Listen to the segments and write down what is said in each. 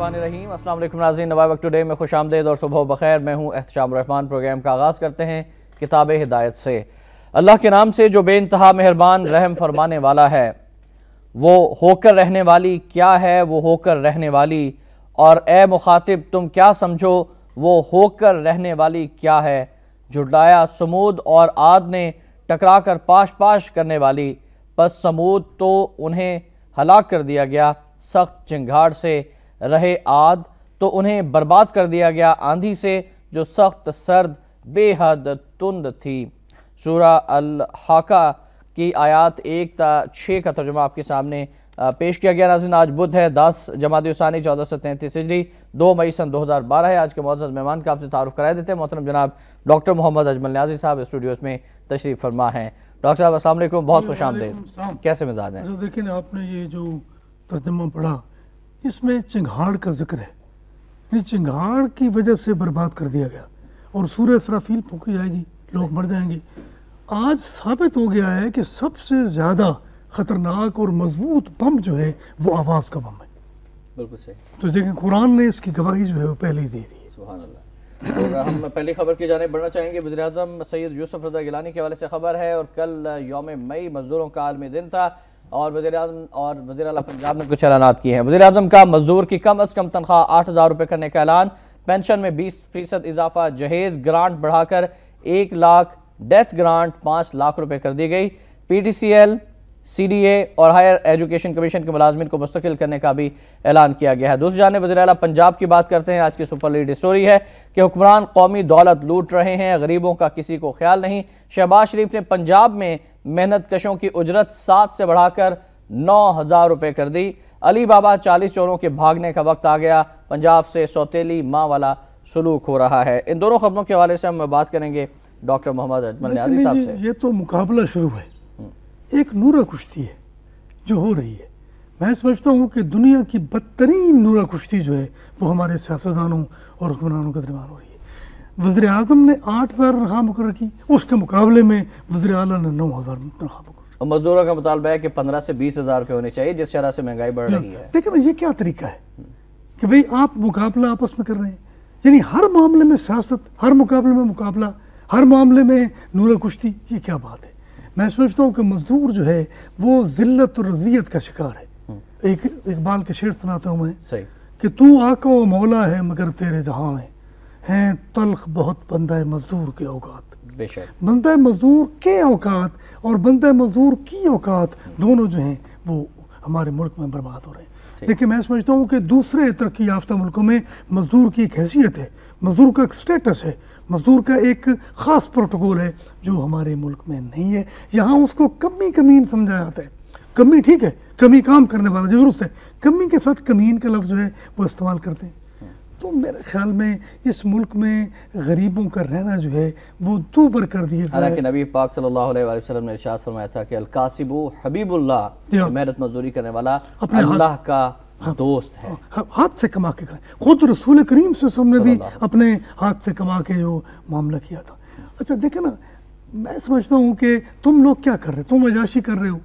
बिस्मिल्लाहिर्रहमानिर्रहीम। अस्सलाम वालेकुम नाज़रीन, नवाब वक्त टुडे में खुश आमदेद और सुबह बखैर। मैं हूँ एहतशाम रहमान। प्रोग्राम का आगाज़ करते हैं किताब हिदायत से। अल्लाह के नाम से जो बेइंतहा मेहरबान रहम फरमाने वाला है। वो होकर रहने वाली क्या है, वो होकर रहने वाली, और ए मुखातिब तुम क्या समझो वो होकर रहने वाली क्या है। झुटलाया समूद और आद ने टकरा कर पाश पाश करने वाली, बस समूद तो उन्हें हलाक कर दिया गया। सख्त चिंगाड़ से रहे आद तो उन्हें बर्बाद कर दिया गया आंधी से, जो सख्त सर्द बेहद तुंद थी। सूरा अल हाका की आयात 1 ta 6 का तर्जुमा आपके सामने पेश किया गया। नाज़रीन, आज बुध है 10 जमाद-ए-सानी 1433 हिजरी, 2 मई सन 2012 है। आज के मुअज़्ज़ज़ मेहमान का आपसे तारुफ कराए देते हैं। मोहतरम जनाब डॉक्टर मोहम्मद अजमल न्याज़ी साहब स्टूडियोज़ में तशरीफ़ फरमा है। डॉक्टर साहब अस्सलाम वालेकुम, बहुत खुश आमदीद। कैसे मिजाज हैं? देखिए ना, आपने ये जो तर्जुमा पढ़ा, इसमें चिंगाड़ का जिक्र है। ये चिंगाड़ की वजह से बर्बाद कर दिया गया और सूरह इसराफील फूंकी जाएगी, लोग मर जाएंगे। आज साबित हो गया है कि सबसे ज़्यादा ख़तरनाक और मजबूत बम जो है वो आवाज़ का बम है। बिल्कुल सही। तो देखिए, कुरान ने इसकी गवाही जो है वो पहले ही दे दी। सुभान अल्लाह। और हम पहली खबर की जाने बढ़ना चाहेंगे। वज़ीर-ए-आज़म सैयद यूसुफ रज़ा गिलानी के हवाले से खबर है, और कल यौम मई मजदूरों का आलमी दिन था और वज़ीर-ए-आज़म और वज़ीर आला पंजाब ने कुछ ऐलानात किए हैं। वज़ीर-ए-आज़म का मजदूर की कम अज़ कम तनख्वाह 8,000 रुपये करने का ऐलान, पेंशन में 20% इजाफा, जहेज ग्रांट बढ़ाकर 1 लाख, डेथ ग्रांट 5 लाख रुपये कर दी गई। PTCL, CDA और हायर एजुकेशन कमीशन के मुलाजमिन को मुस्तकिल करने का भी ऐलान किया गया है। दूसरी जानिब वज़ीर आला पंजाब की बात करते हैं। आज की सुपर लीड स्टोरी है कि हुक्मरान कौमी दौलत लूट रहे हैं, गरीबों का किसी को ख्याल नहीं। शहबाज शरीफ ने पंजाब में मेहनत कशों की उजरत 7 से बढ़ाकर 9,000 रुपये कर दी। अली बाबा 40 चोरों के भागने का वक्त आ गया, पंजाब से सौतेली माँ वाला सलूक हो रहा है। इन दोनों खबरों के हवाले से हम बात करेंगे डॉक्टर मोहम्मद अजमल न्याज़ी साहब से। ये तो मुकाबला शुरू है, एक नूरा कुश्ती है जो हो रही है। मैं समझता हूँ कि दुनिया की बदतरीन नूरा कुश्ती जो है वो हमारे सियासतदानों और हुक्मरानों के दरमियान हो रही है। वज़ीर आज़म ने 8,000 तनख्वाह मुकर्रर की, उसके मुकाबले में वज़ीर आला ने 9,000 तनख्वाह मुकर्रर। और मजदूरों का मुतालबा है कि 15 से 20,000 रुपये होने चाहिए, जिस तरह से महंगाई बढ़ रही है। देखिए ना, ये क्या तरीका है कि भाई आप मुकाबला आपस में कर रहे हैं। यानी हर मामले में सियासत, हर मुकाबले में मुकाबला, हर मामले में नूरा कुश्ती, ये क्या बात है। मैं समझता हूँ कि मजदूर जो है वो जिल्लत और रज़ियत का शिकार है। एक इकबाल के शेर सुनाता हूँ मैं सही कि तू आका व मौला है मगर तेरे जहाँ में हैं तल्ख बहुत बंदा मजदूर के औकात। बेशक बंदा मजदूर के औकात और बंदा मजदूर की औकात दोनों जो हैं वो हमारे मुल्क में बर्बाद हो रहे हैं। देखिए, मैं समझता हूँ कि दूसरे तरक्की याफ्ता मुल्कों में मजदूर की एक हैसियत है, मजदूर का एक स्टेटस है, मजदूर का एक ख़ास प्रोटोकॉल है जो हमारे मुल्क में नहीं है। यहाँ उसको कमीन समझा जाता है। कमी ठीक है, कमी काम करने वाला जो दुरुस्त है, कमी के साथ कमीन का लफ्ज़ जो है वो इस्तेमाल करते हैं। तो मेरे ख्याल में इस मुल्क में गरीबों का रहना जो है वो दूबर कर दिया गया। हालांकि नबी पाक सल्लल्लाहु अलैहि वसल्लम ने इरशाद फरमाया था कि अल-कासिबु हबीबुल्लाह, मेहनत मजदूरी करने वाला अल्लाह का दोस्त है। हाथ से कमा के खाए। खुद रसूल करीम से सबने भी अपने हाथ से कमा के जो मामला किया था। अच्छा देखे ना, मैं समझता हूँ कि तुम लोग क्या कर रहे हो, तुम अयाशी कर रहे हो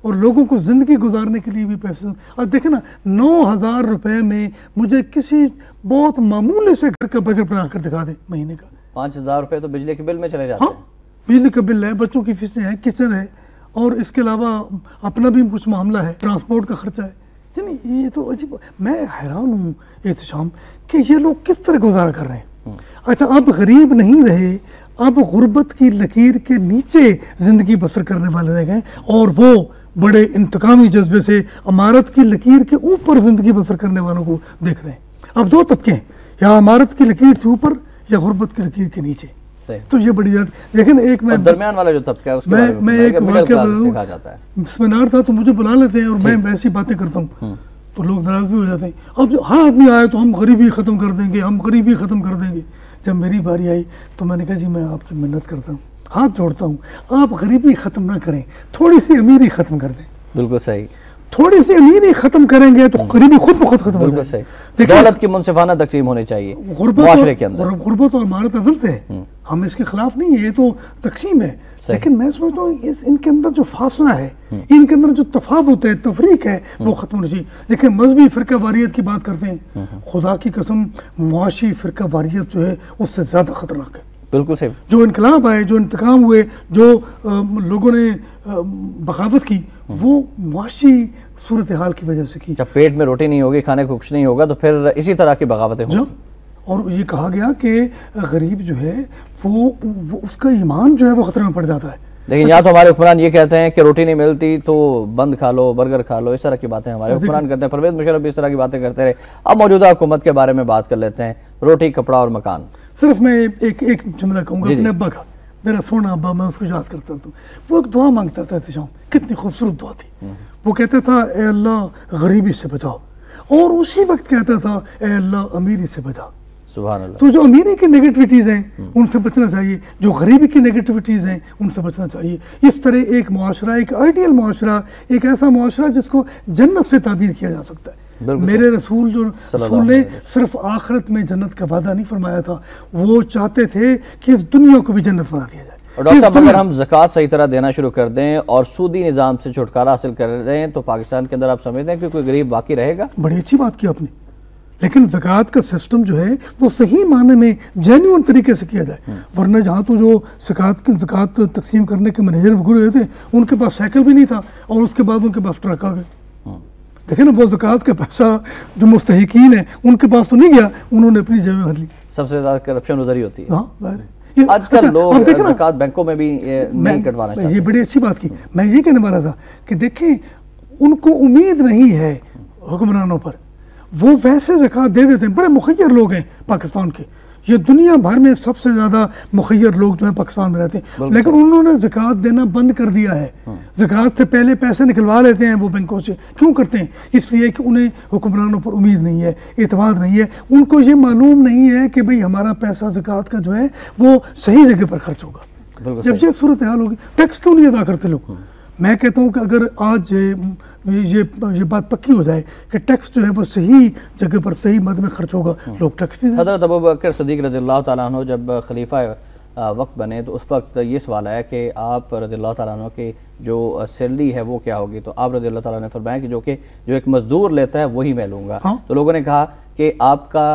और लोगों को ज़िंदगी गुजारने के लिए भी पैसे। और देखे ना, 9,000 रुपये में मुझे किसी बहुत मामूली से घर का बजट बना कर दिखा दे महीने का। 5,000 रुपये तो बिजली के बिल में चले जाते हैं। हाँ, बिजली का बिल है, बच्चों की फीसें हैं, किचन है, और इसके अलावा अपना भी कुछ मामला है, ट्रांसपोर्ट का खर्चा है। यानी ये तो अजीब। मैं हैरान हूँ एहतशाम कि ये लोग किस तरह गुजारा कर रहे हैं। अच्छा, अब गरीब नहीं रहे, अब गुर्बत की लकीर के नीचे ज़िंदगी बसर करने वाले रह गए, और वो बड़े इंतकामी जज्बे से इमारत की लकीर के ऊपर ज़िंदगी बसर करने वालों को देख रहे हैं। अब 2 तबके हैं, या इमारत की लकीर से ऊपर या गुर्बत की लकीर के नीचे। तो ये बड़ी बात। लेकिन एक मैं दरमियान वाला जो तबका है उसके मैं एक वाक़या सिखा जाता है। सेमिनार था तो मुझे बुला लेते हैं और मैं ऐसी बातें करता हूँ तो लोग नाराज भी हो जाते हैं। अब जो हर आदमी आए तो हम गरीबी ख़त्म कर देंगे, हम गरीबी ख़त्म कर देंगे। जब मेरी बारी आई तो मैंने कहा जी मैं आपकी मिन्नत करता हूँ, हाथ जोड़ता हूँ, आप गरीबी ख़त्म ना करें, थोड़ी सी अमीरी ख़त्म कर दें। बिल्कुल सही। थोड़ी सी अमीरी ख़त्म करेंगे तो गरीबी खुद ब खुद खत्म हो जाएगी। दौलत की मुनसिफाना तकसीम होनी चाहिए मुआशरे के अंदर। गुर्बत और इमारत असल से है। हम इसके खिलाफ नहीं है, ये तो तकसीम है, लेकिन मैं समझता हूँ इस इनके अंदर जो फासला है, इनके अंदर जो तफावत है, तफरीक है, वो खत्म होनी चाहिए। देखिए मजहबी फ़िरका वारियत की बात करते हैं, खुदा की कसम मुआशी फ़िरका वारियत जो है उससे ज़्यादा ख़तरनाक है। बिल्कुल सही। जो इनकलाब आए, जो इंतकाम हुए, जो लोगों ने बगावत की, वो मुआशी सूरत हाल की वजह से की। जब पेट में रोटी नहीं होगी, खाने को कुछ नहीं होगा, तो फिर इसी तरह की बगावतें होंगी। और ये कहा गया कि गरीब जो है वो उसका ईमान जो है वो खतरे में पड़ जाता है। लेकिन यहाँ तो हमारे हुक्मरान ये कहते हैं कि रोटी नहीं मिलती तो बंद खा लो, बर्गर खा लो, इस तरह की बातें हमारे हुक्मरान करते हैं। परवेज मुशर्रफ इस तरह की बातें करते रहे। अब मौजूदा हुकूमत के बारे में बात कर लेते हैं, रोटी, कपड़ा और मकान। सिर्फ मैं एक जुमला कहूँगा अपने अब्बा का, मेरा सोना अब्बा, मैं उसको याद करता था। वो एक दुआ मांगता था एहतिशाम, कितनी खूबसूरत दुआ थी। वो कहता था ए अल्लाह गरीबी से बचाओ, और उसी वक्त कहता था ए अल्लाह अमीरी से बचाओ। सुभान अल्लाह। तो जो अमीरी की नेगेटिविटीज़ हैं उनसे बचना चाहिए, जो गरीबी की नेगेटिविटीज़ हैं उनसे बचना चाहिए। इस तरह एक मुआशरा, एक आइडियल मुआशरा, एक ऐसा मुआशरा जिसको जन्नत से ताबीर किया जा सकता है। मेरे रसूल ने सिर्फ आखिरत में जन्नत का वादा नहीं फरमाया था, वो चाहते थे कि इस दुनिया को भी जन्नत बना दिया जाए। और डॉक्टर साहब, अगर हम ज़कात सही तरह देना शुरू कर दें और सूदी निज़ाम से छुटकारा हासिल कर दें तो पाकिस्तान के अंदर आप समझते हैं कि कोई गरीब बाकी रहेगा? बड़ी अच्छी बात की आपने, लेकिन ज़कात का सिस्टम जो है वो सही माने में जेन्युइन तरीके से किया जाए। वरना जहाँ तो जो ज़कात तकसीम करने के मैनेजर गुजर गए थे, उनके पास साइकिल भी नहीं था और उसके बाद उनके पास ट्रक आ गए। देखे ना, वो ज़कात का पैसा जो मुस्तहिकीन है उनके पास तो नहीं गया, उन्होंने अपनी जेब में भर ली। सबसे ज़्यादा करप्शन उधर ही होती है। हाँ, आजकल लोग ज़कात बैंकों में भी नहीं कटवाना चाहते। ये बड़ी अच्छी बात की। मैं ये कहने वाला था कि देखें, उनको उम्मीद नहीं है हुक्मरानों पर, वो वैसे ज़कात दे देते हैं। बड़े मुखय्यर लोग हैं पाकिस्तान के, ये दुनिया भर में सबसे ज़्यादा मुखय्यर लोग जो है पाकिस्तान में रहते हैं, लेकिन उन्होंने ज़कात देना बंद कर दिया है। ज़कात से पहले पैसे निकलवा लेते हैं वो बैंकों से। क्यों करते हैं? इसलिए कि उन्हें हुक्मरानों पर उम्मीद नहीं है, एतमाद नहीं है। उनको ये मालूम नहीं है कि भाई हमारा पैसा ज़कात का जो है वो सही जगह पर खर्च होगा। जब ये सूरत हाल होगी, टैक्स क्यों नहीं अदा करते लोग? मैं कहता हूँ कि अगर आज ये बात पक्की हो जाए कि टैक्स जो है वो सही जगह पर सही मद में खर्च होगा, लोग टैक्स भी। हज़रत अबू बकर सिद्दीक़ रज़ियल्लाहु तआला अन्हु जब खलीफा वक्त बने तो उस वक्त ये सवाल आया कि आप रज़ियल्लाहु तआला अन्हु की जो सैलरी है वो क्या होगी, तो आप रज़ियल्लाहु तआला ने फरमाया कि जो एक मज़दूर लेता है वही मैं लूँगा। तो लोगों ने कहा कि आपका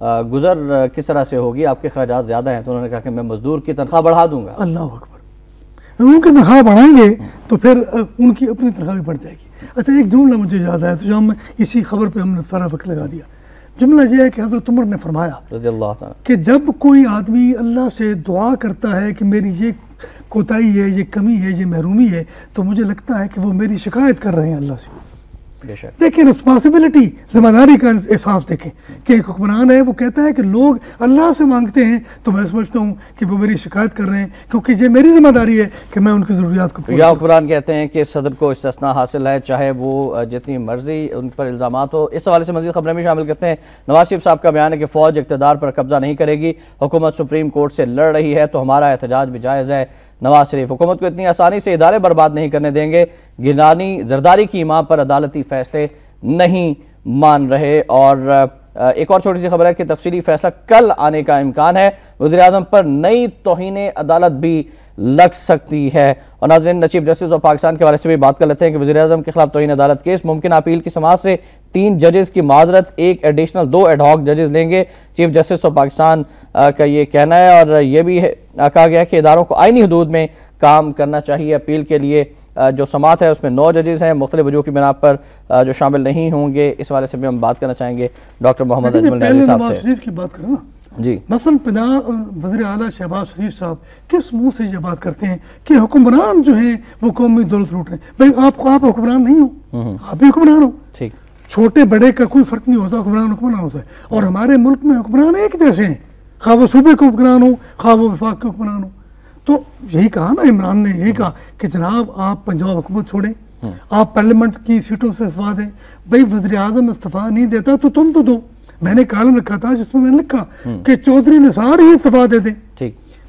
गुज़र किस तरह से होगी, आपके खर्चात ज़्यादा हैं, तो उन्होंने कहा कि मैं मज़दूर की तनख्वाह बढ़ा दूँगा। अल्लाह अकबर। उनकी तनख्वाह बढ़ाएंगे तो फिर उनकी अपनी तनख्वाह भी बढ़ जाएगी। अच्छा, एक जुमला मुझे याद आया, तो जो हम इसी खबर पे हमने सारा वक्त लगा दिया। जुमला यह है कि हज़रत उमर ने फरमाया कि जब कोई आदमी अल्लाह से दुआ करता है कि मेरी ये कोताही है, ये कमी है, ये महरूमी है, तो मुझे लगता है कि वो मेरी शिकायत कर रहे हैं अल्लाह से। देखिए, रिस्पॉन्सिबिलिटी, जिम्मेदारी का एहसास देखें कि एक हुक्मरान है, वो कहता है कि लोग अल्लाह से मांगते हैं, तो मैं समझता हूँ कि वो मेरी शिकायत कर रहे हैं, क्योंकि ये मेरी जिम्मेदारी है कि मैं उनकी ज़रूरियात को। या हुक्मरान कहते हैं कि सदर को इस्तिस्ना हासिल है, चाहे वो जितनी मर्जी उन पर इल्ज़ामात हो। इस हवाले से मज़ीद खबरें भी शामिल करते हैं। नवाज शरीफ साहब का बयान है कि फ़ौज इक़्तिदार पर कब्जा नहीं करेगी, हुकूमत सुप्रीम कोर्ट से लड़ रही है तो हमारा एहतजाज भी जायज़ है। नवाज शरीफ हुकूमत को इतनी आसानी से इदारे बर्बाद नहीं करने देंगे, गिलानी जरदारी की मां पर अदालती फैसले नहीं मान रहे। और एक और छोटी सी खबर है कि तफसीली फैसला कल आने का इम्कान है, वज़ीर-ए-आज़म पर नई तौहीन अदालत भी लग सकती है। और नाज़रीन, चीफ जस्टिस ऑफ पाकिस्तान के बारे से भी बात कर लेते हैं कि वज़ीर-ए-आज़म के खिलाफ तौहीन अदालत केस, मुमकिन अपील की समाअत से 3 जजेस की माजरत, 1 एडिशनल 2 एडहॉक जजेस लेंगे, चीफ जस्टिस ऑफ पाकिस्तान का ये कहना है। और ये भी कहा गया कि इदारों को आईनी हदूद में काम करना चाहिए। अपील के लिए जो समाअत है उसमें 9 जजेस हैं, मुख्तलिफ वजूह की बिना पर जो शामिल नहीं होंगे। इस वाले से भी हम बात करना चाहेंगे डॉक्टर मोहम्मद अजमल नहरी साहब से। की बात करें ना जी, मसलन वज़ीर आला शहबाज शरीफ साहब किस मुंह से ये बात करते हैं कि हुक्मरान जो हैं वो कौमी दौलत लूट रहे हैं। भाई आप हुक्मरान नहीं हो, आप भी हुक्मरान हो। ठीक, छोटे बड़े का कोई फर्क नहीं होता, हुक्मरान होता है। और हमारे मुल्क में हुक्मरान एक जैसे हैं, खा वो सूबे के हुक्मरान हो, खा वो वफाक के हुक्मरान हो। तो यही कहा ना इमरान ने, यही कहा कि जनाब आप पंजाब हुकूमत छोड़ें, आप पार्लियामेंट की सीटों से इस्तीफा दें। भाई वज़ीर आज़म इस्तीफा नहीं देता तो तुम तो दो। मैंने कालम लिखा था जिसमें मैंने लिखा कि चौधरी निसार ही इस्तीफा दे दें।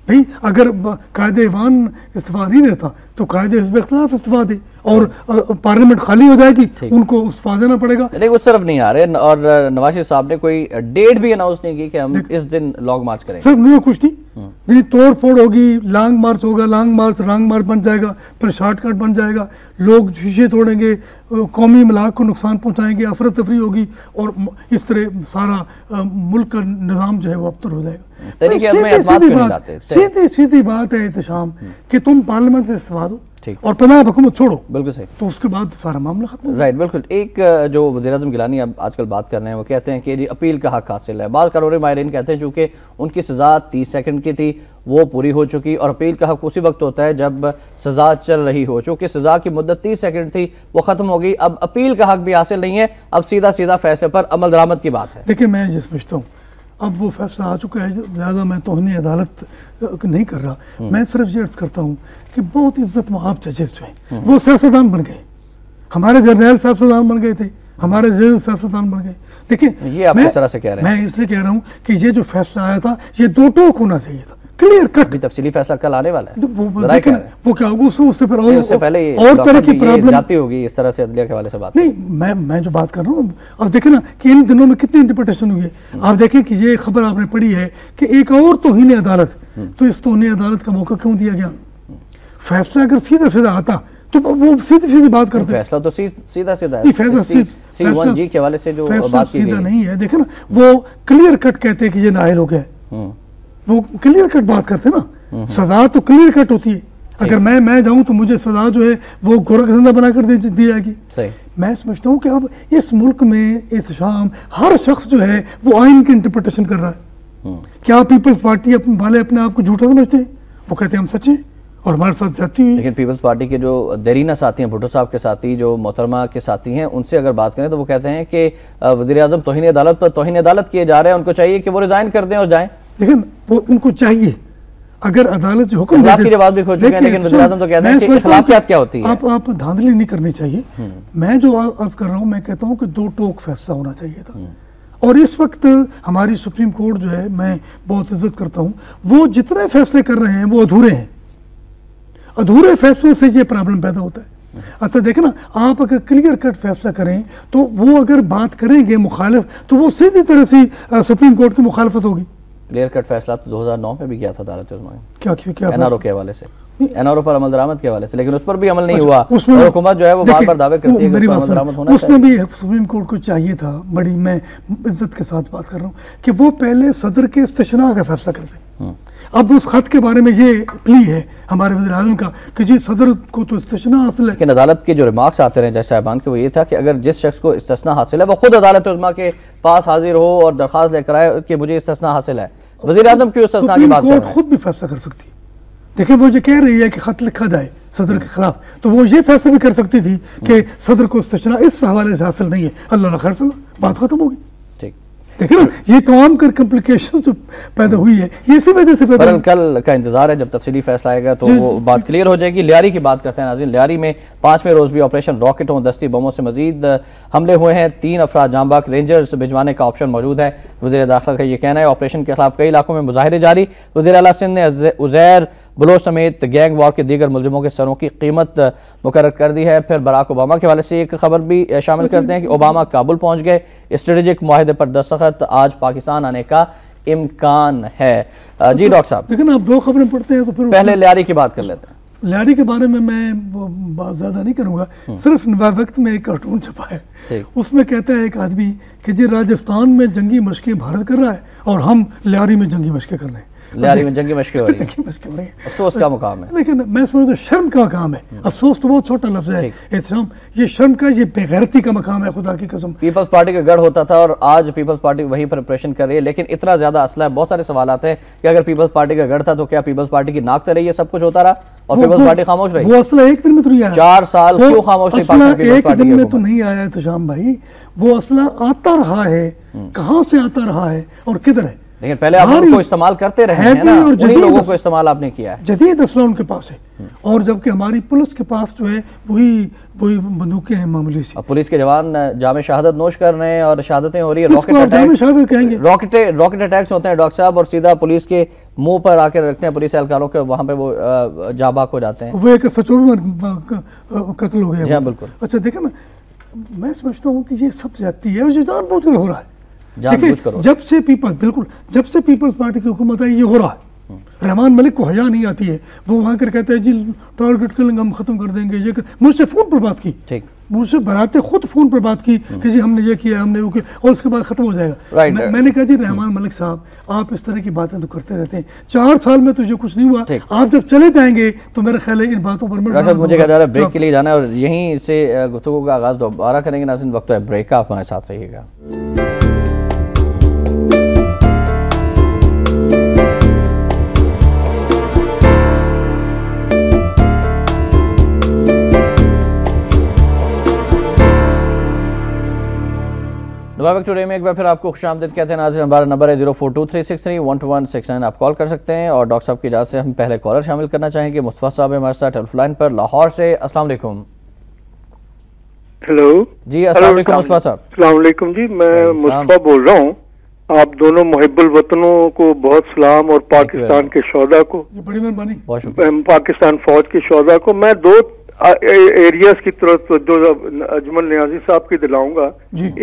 भाई अगर कायदे ईवान इस्तीफा नहीं देता तो कायदे हिज़्ब इख्तिलाफ इस्तीफा दे। और पार्लियामेंट खाली हो जाएगी, उनको इस्तीफा देना पड़ेगा। लेकिन उस तरफ नहीं आ रहे और नवाज शरीफ साहब ने कोई डेट भी अनाउंस नहीं की कि हम इस दिन लॉन्ग मार्च करेंगे। सिर्फ नहीं कुछ नहीं, यानी तोड़ फोड़ होगी, लॉन्ग मार्च होगा, लॉन्ग मार्च बन जाएगा, फिर शॉर्टकट बन जाएगा, लोग शीशे तोड़ेंगे, कौमी मिलाक को नुकसान पहुंचाएंगे, अफरा तफरी होगी और इस तरह सारा मुल्क का निज़ाम जो है वो अबतर हो जाएगा। सीधी बात है एहतशाम कि तुम पार्लियामेंट से इस्तीफा दो और पंजाब हुकूमत छोड़ो, बिल्कुल सही, तो उसके बाद सारा मामला खत्म। राइट, बिल्कुल। एक जो वज़ीर-ए-आज़म गिलानी अब आजकल बात कर रहे हैं वो कहते हैं कि जी अपील का हक हासिल है। बात कानूनी माहिरीन कहते हैं चूँकि उनकी सज़ा 30 सेकंड की थी, वो पूरी हो चुकी, और अपील का हक उसी वक्त होता है जब सज़ा चल रही हो। चूँकि सज़ा की मुद्दत 30 सेकंड थी, वो ख़त्म हो गई, अब अपील का हक भी हासिल नहीं है, अब सीधा सीधा फैसले पर अमल दरामद की बात है। देखिए, मैं ये समझता हूँ अब वो फैसला आ चुका है, ज़्यादा मैं तौहीन अदालत नहीं कर रहा, मैं सिर्फ ये अर्ज़ करता हूँ कि बहुत इज्जत मुआब जजेस जो हैं वो सियासतदान बन गए, हमारे जर्नल सियासतदान बन गए थे, हमारे जज सियासतदान बन गए। देखिए, ये आप किस तरह से कह रहे हैं? मैं इसलिए कह रहा हूँ कि ये जो फैसला आया था ये दो टोक होना चाहिए था, क्लियर कट। भी तफसीली फैसला कल आने वाला है, वो क्या होगा, उससे फिर उससे पहले और तरह की प्रॉब्लम जाती होगी इस तरह से अदलिया के हवाले से बात नहीं। मैं जो बात कर रहा हूँ, अब देखें ना कि इन दिनों में कितनी इंटरप्रिटेशन हुई है। आप देखें कि ये खबर आपने पढ़ी है कि एक और तौहीन अदालत, तो इस तौहीन अदालत का मौका क्यों दिया गया? फैसला अगर सीधा सीधा आता तो वो सीधी बात करते। फैसला तो सीधा सीधा है, फैसला जी के हवाले से जो बात सीधा नहीं है। देखे ना, वो क्लियर कट कहते हैं कि ये नाअहल हो गया, वो क्लियर कट बात करते हैं ना, सजा तो क्लियर कट होती है। अगर मैं जाऊं तो मुझे सजा जो है वो गोरखधंधा बनाकर दी जाएगी। मैं समझता हूं कि अब इस मुल्क में एहतशाम हर शख्स जो है वो आइन की इंटरप्रिटेशन कर रहा है। क्या पीपल्स पार्टी वाले अपने आप को झूठा समझते हैं? वो कहते हैं हम सच्चे और हमारे साथ जाती हुई। लेकिन पीपल्स पार्टी के जो देरीना साथी हैं, भुट्टो साहब के साथी, जो मोहतरमा के साथी हैं, उनसे अगर बात करें तो वो कहते हैं कि वज़ीर-ए-आज़म तौहीन अदालत पर तौहीन अदालत किए जा रहे हैं, उनको चाहिए कि वो रिजाइन कर दें और जाएं। लेकिन वो उनको चाहिए, अगर अदालत जो हुक्म की जवाब भी खो चुके हैं, लेकिन वज़ीर-ए-आज़म तो कहते हैं कि इख्लाकियात क्या होती है। आप धांधली नहीं करनी चाहिए। मैं जो अर्ज कर रहा हूँ, मैं कहता हूँ कि दो टोक फैसला होना चाहिए था। और इस वक्त हमारी सुप्रीम कोर्ट जो है, मैं बहुत इज्जत करता हूँ, वो जितने फैसले कर रहे हैं वो अधूरे हैं। अधूरे फैसलों से ये प्रॉब्लम पैदा होता है। अच्छा देखें ना, आप अगर क्लियर कट फैसला करें तो वो अगर बात करेंगे मुखालिफ, तो वो सीधी तरह से सुप्रीम कोर्ट की मुखालफत होगी। क्लियर कट फैसला तो 2009 में भी किया था अदालत उज़्मा ने, क्या एनआरओ के हवाले से, एनआरओ पर अमल दरामद के हवाले से, लेकिन उस पर भी अमल नहीं हुआ। और हुकूमत जो है वो बार बार दावे करती है कि अमल दरामद होना चाहिए। उसमें भी सुप्रीम कोर्ट को चाहिए था, बड़ी मैं इज्जत के साथ बात कर रहा हूँ, कि वो पहले सदर के इस्तिशना का फैसला करते। अब उस खत के बारे में ये प्ली है हमारे वज़ीर-ए-आज़म का कि जी सदर को तो इस्तिशना हासिल है। लेकिन अदालत के जो रिमार्क्स आते रहे जज साहिबान के, वो ये था कि अगर जिस शख्स को इस्तिशना हासिल है वो खुद अदालत उज़्मा के पास हाजिर हो और दरख्वास्त लेकर आए कि मुझे इस्तिशना हासिल है। वज़ीर-ए-आज़म क्यों इस्तिशना की बात कर रहे हैं? खुद भी फैसला कर सकती है। देखिए, वो ये कह रही है कि खत लिखा जाए सदर के खिलाफ, तो वो ये फैसला भी कर सकती थी कि सदर को इस्तिशना इस हवाले से हासिल नहीं है, अल्लाह खैर सला, बात खत्म होगी। देखिए ना, ये तमाम कर कॉम्प्लिकेशन जो पैदा हुई है ये इसी वजह से पैदा। कल का इंतजार है, जब तफसीली फैसला आएगा तो वो बात क्लियर हो जाएगी। लियारी की बात करते हैं नाज़रीन। लियारी में 5वें रोज भी ऑपरेशन रॉकेटों दस्ती बमों से मजीद हमले हुए हैं। 3 अफराद जाँ बाक, रेंजर्स भिजवाने का ऑप्शन मौजूद है। वज़ीर दाखिला का ये कहना है ऑपरेशन के खिलाफ कई इलाकों में मुजाहिरे जारी। वज़ीर आला सिंध ने उज़ैर बलोच समेत गैंग वॉर के दीगर मुलजिमों के सरों की कीमत मुकर्रर कर दी है। फिर बराक ओबामा के हवाले से एक खबर भी शामिल करते हैं कि ओबामा काबुल पहुंच गए, स्ट्रेटेजिक मुआहदे पर दस्तखत, आज पाकिस्तान आने का इम्कान है। जी डॉक्टर साहब, लेकिन आप दो खबरें पढ़ते हैं तो फिर पहले लियारी की बात कर लेते हैं। लियारी के बारे में मैं बात ज़्यादा नहीं करूँगा, सिर्फ वक्त में एक कार्टून छपा है, उसमें कहता है एक आदमी कि जी राजस्थान में जंगी मशकें भारत कर रहा है और हम लियारी में जंगी मशकें कर रहे हैं। लियारी में जंगी मशकें हो रही हैं। अफसोस का मुकाम है, लेकिन मैं समझता शर्म का मकाम है। अफसोस तो बहुत छोटा लफ्ज़ है एहतशाम, ये शर्म का, ये बेगैरती का मकाम है, खुदा की कसम। पीपल्स पार्टी का गढ़ होता था और आज पीपल्स पार्टी वही प्रिपरेशन कर रही है, लेकिन इतना ज्यादा असला है, बहुत सारे सवाल आते हैं कि अगर पीपल्स पार्टी का गढ़ था तो क्या पीपल्स पार्टी की नाक रही है, सब कुछ होता रहा और पीपल्स पार्टी खामोश रही? वो असला एक दिन में तो नहीं आया, 4 साल क्यों खामोश रही? एक दिन में तो नहीं आया एहतशाम भाई, वो असला आता रहा है, कहाँ से आता रहा है और किधर है। लेकिन पहले आप उनको इस्तेमाल करते रहे हैं ना, उन्हीं लोगों को इस्तेमाल आपने किया है। जदीद असला उनके पास है और जबकि हमारी पुलिस के पास जो है वही वही बंदूकें हैं मामूली सी। अब पुलिस के जवान जामे शहादत नोश कर रहे हैं और शहादतें हो रही है। इसको आप जामे शहादत कहेंगे? रॉकेट अटैक्स होते हैं डॉक्टर साहब, और सीधा पुलिस के मुंह पर आकर रखते हैं पुलिस एहलकारों के, वहां पे वो जाबाक हो जाते हैं। वो एक सचोबी कत्ल हो गया। हाँ बिल्कुल। अच्छा देखे ना, मैं समझता हूँ कि ये सब जाती है और ये जानबूझकर हो रहा है। जानबूझकर जब से पीपल्स पार्टी की हुकूमत आई ये हो रहा है। रहमान मलिक को हया नहीं आती है, वो वहाँ कर कहते हैं जी टारगेट किलिंग हम खत्म कर देंगे, ये मुझसे फ़ोन पर बात की, ठीक, मुझसे बराते खुद फ़ोन पर बात की कि जी हमने ये किया, हमने वो किया, और उसके बाद ख़त्म हो जाएगा। मैंने कहा जी रहमान मलिक साहब, आप इस तरह की बातें तो करते रहते हैं, 4 साल में तुझे कुछ नहीं हुआ, आप जब चले जाएंगे तो मेरा ख्याल है इन बातों पर मुझे कहा जा रहा है ब्रेक के लिए जाना है, और यहीं से गुफ्तगू का आगाज़ दोबारा करेंगे। नाज़रीन, वक्त है ब्रेक का, आप हमारे साथ रहिएगा। नवाबक टुडे में एक बार फिर आपको खुशामदीद कहते हैं नाज़रीन। हमारा नंबर है 0423631269, आप कॉल कर सकते हैं। और डॉक्टर साहब की इजाज़त से हम पहले कॉलर शामिल करना चाहेंगे। मुस्तफ़ा साहब हमारे साथ हेल्पलाइन पर लाहौर से। अस्सलाम वालेकुम। हेलो जी, अस्सलाम वालेकुम मुस्तफ़ा साहब। अस्सलाम वालेकुम जी, मैं मुस्तफ़ा बोल रहा हूँ। आप दोनों मुहिब्बुल वतनों को बहुत सलाम, और पाकिस्तान के शोधा को बड़ी मेहरबानी, पाकिस्तान फौज के शोधा को। मैं 2 एरियाज की तरफ जो अजमल नियाजी साहब की दिलाऊंगा।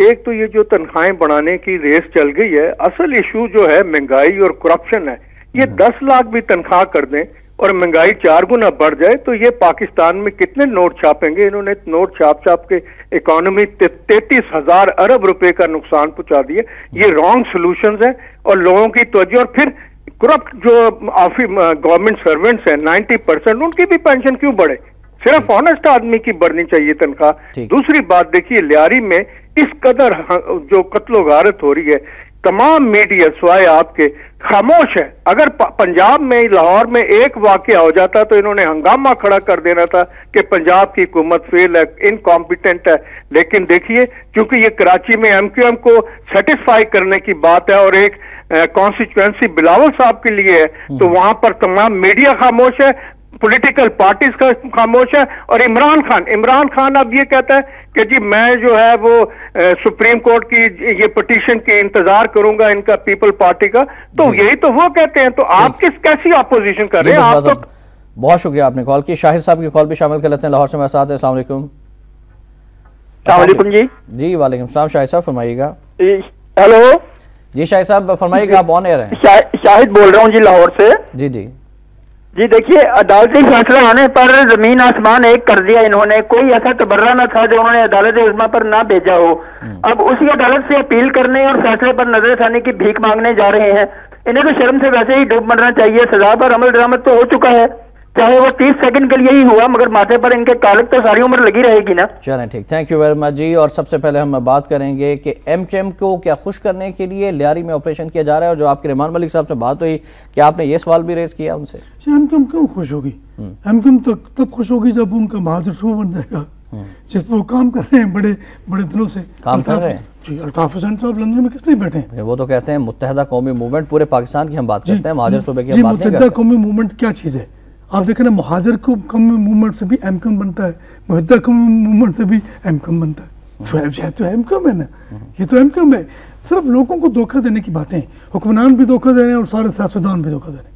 एक तो ये जो तनख्वाहें बढ़ाने की रेस चल गई है, असल इशू जो है महंगाई और करप्शन है। ये 10 लाख भी तनख्वाह कर दें और महंगाई 4 गुना बढ़ जाए तो ये पाकिस्तान में कितने नोट छापेंगे। इन्होंने नोट छाप के इकोनॉमी 33,000 अरब रुपए का नुकसान पहुंचा दिया। ये रॉन्ग सोल्यूशंस है और लोगों की तवज्जो, और फिर करप्ट जो गवर्नमेंट सर्वेंट्स हैं 90%, उनकी भी पेंशन क्यों बढ़े? सिर्फ ऑनेस्ट आदमी की बढ़नी चाहिए तनख्वाह। दूसरी बात देखिए, लियारी में इस कदर जो कत्लो गारत हो रही है, तमाम मीडिया स्वाय आपके खामोश है। अगर पंजाब में, लाहौर में एक वाकया हो जाता तो इन्होंने हंगामा खड़ा कर देना था कि पंजाब की हुकूमत फेल है, इनकॉम्पिटेंट है। लेकिन देखिए, क्योंकि ये कराची में MQM को सेटिस्फाई करने की बात है और एक कॉन्स्टिट्यूएंसी बिलावल साहब के लिए है, तो वहां पर तमाम मीडिया खामोश है, पॉलिटिकल पार्टीज का खामोश है। और इमरान खान अब ये कहता है कि जी मैं जो है वो सुप्रीम कोर्ट की ये पिटीशन की इंतजार करूंगा, इनका पीपल पार्टी का। तो यही तो वो कहते हैं, तो आप कैसी अपोजिशन कर रहे हैं? आप तो बहुत शुक्रिया आपने कॉल की। शाहिद साहब की कॉल भी शामिल कर लेते हैं, लाहौर से मेरे साथ है। अस्सलाम वालेकुम। जी जी वालेकुम सलाम। शाहिद साहब फरमाइएगा। हेलो जी शाहिद साहब फरमाइएगा, आप ऑन एयर हैं। शाहिद बोल रहा हूँ जी, लाहौर से। जी देखिए, अदालती फैसला आने पर जमीन आसमान एक कर दिया इन्होंने। कोई ऐसा तबर्रा न था जो उन्होंने अदालत इज्मा पर ना भेजा हो। अब उसी अदालत से अपील करने और फैसले पर नजरसानी की भीख मांगने जा रहे हैं। इन्हें तो शर्म से वैसे ही डूब मरना चाहिए। सजा पर अमल दरामद तो हो चुका है, चाहे वो 30 सेकंड के लिए ही हुआ, मगर माथे पर इनके कालिक तो सारी उम्र लगी रहेगी ना। चलें ठीक, थैंक यू वेरी मच जी। और सबसे पहले हम बात करेंगे कि MQM को क्या खुश करने के लिए लियारी में ऑपरेशन किया जा रहा है, और जो आपके रहमान मलिक साहब से बात हुई, क्या आपने ये सवाल भी रेज किया उनसे? MQM क्यों खुश होगी? MQM तो तब खुश होगी जब उनका महाजर शो बन जाएगा, जिस पर वो काम कर रहे हैं बड़े बड़े दिनों से। काम कर रहे हैं जी। अल्ताफ हुसैन साहब लंदन में किस लिए बैठे हैं? वो तो कहते हैं मुत्तहदा कौमी मूवमेंट, पूरे पाकिस्तान की हम बात करते हैं, महाजर सूबे की हम बात नहीं करते। मुत्तहदा कौमी मूवमेंट क्या चीज़ है? आप देखें ना, महाजर कौमी मूवमेंट से भी MQM बनता है, मुत्तहदा कौमी मूवमेंट से भी MQM बनता है। तो MQM है ना, ये तो MQM है। सिर्फ लोगों को धोखा देने की बातें, हुक्मरान भी धोखा दे रहे हैं और सारे सियासतदान भी धोखा दे रहे हैं।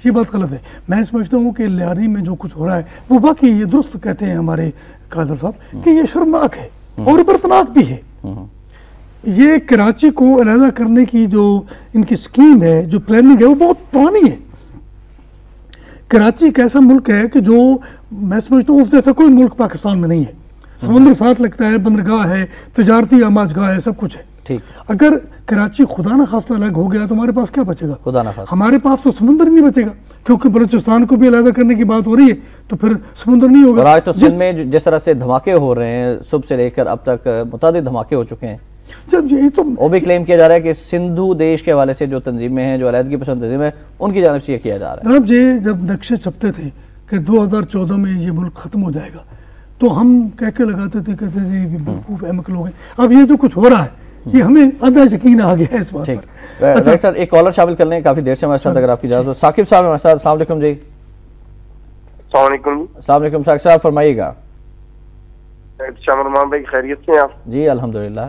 ये बात गलत है। मैं समझता हूँ कि लियारी में जो कुछ हो रहा है वो बाकी ये दुरुस्त कहते हैं हमारे कादर साहब कि ये शर्मनाक है और बर्तनाक भी है। ये कराची को अलहदा करने की जो इनकी स्कीम है, जो प्लानिंग है, वो बहुत पुरानी है। कराची एक ऐसा मुल्क है कि जो मैं समझता हूँ उस जैसा कोई मुल्क पाकिस्तान में नहीं है। समुद्र साथ लगता है, बंदरगाह है, तजारती आमाजगाह है, सब कुछ है। ठीक, अगर कराची खुदा न खास्ता अलग हो गया तो हमारे पास क्या बचेगा? खुदा न खास्ता हमारे पास तो समुद्र नहीं बचेगा, क्योंकि बलूचिस्तान को भी अलग करने की बात हो रही है, तो फिर समुद्र नहीं होगा। और आज तो सिंध में जिस तरह से धमाके हो रहे हैं, सुबह से लेकर अब तक मुतादिद धमाके हो चुके हैं। जब ये तो वो भी क्लेम किया जा रहा है कि सिंधु देश के हवाले से जो तंजीमें हैं, जो अलहदगी पसंद तंजीम है, उनकी जानिब से ये किया जा रहा है। जनाब ये जब नक्शे छपते थे कि 2014 में ये मुल्क खत्म हो जाएगा, तो हम कह के लगाते थे, कहते थे बेवकूफ अहमक लोग हैं। अब ये जो कुछ हो रहा है, ये हमें आधा यकीन आ गया है इस बात पर। अच्छा सर, एक कॉलर शामिल कर लें, काफी देर से हमारे साथ, अगर आपकी इजाजत हो। साकिब साहब हमारे साथ। अस्सलाम वालेकुम जी। अस्सलाम वालेकुम। अस्सलाम वालेकुम साकिब साहब, फरमाइएगा। शामरमान भाई खैरियत से हैं आप? जी अल्हम्दुलिल्लाह।